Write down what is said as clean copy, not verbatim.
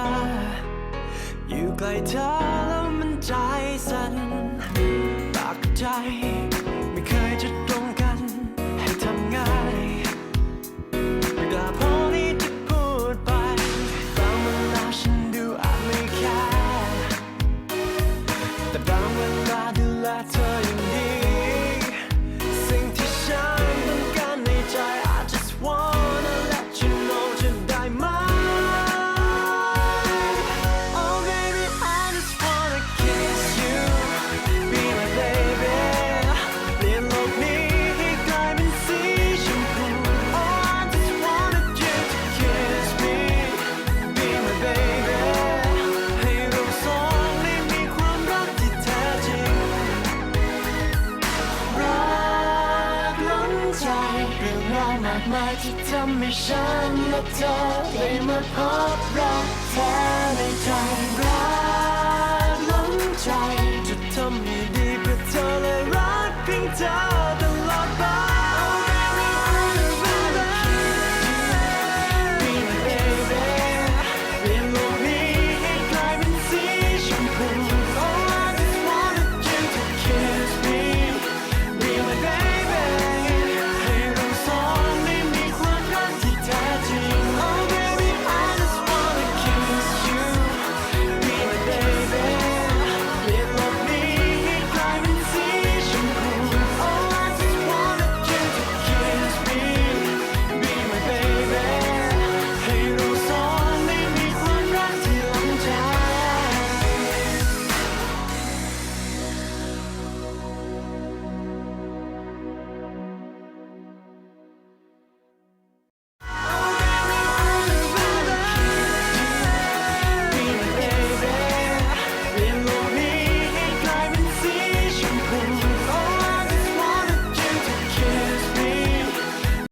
ออยู่ใกล้เธอแล้วมันใจสั่นปากกับใจไม่เคยจะตรงกันให้ทำง่ายไม่กล้าพอที่จะพูดไปบางเวลาฉันดูอาจไม่แคร์แต่บางเวลาดูแลเธออย่างดีสิ่งที่ฉันต้องการในใจ I just wanna let you know จะได้ไหมมาที่ทำให้ฉันและเธอได้มาพบรักแท้ในใจรักล้นใจจะทำให้ดีเพื่อเธอและรักเพียงเธอ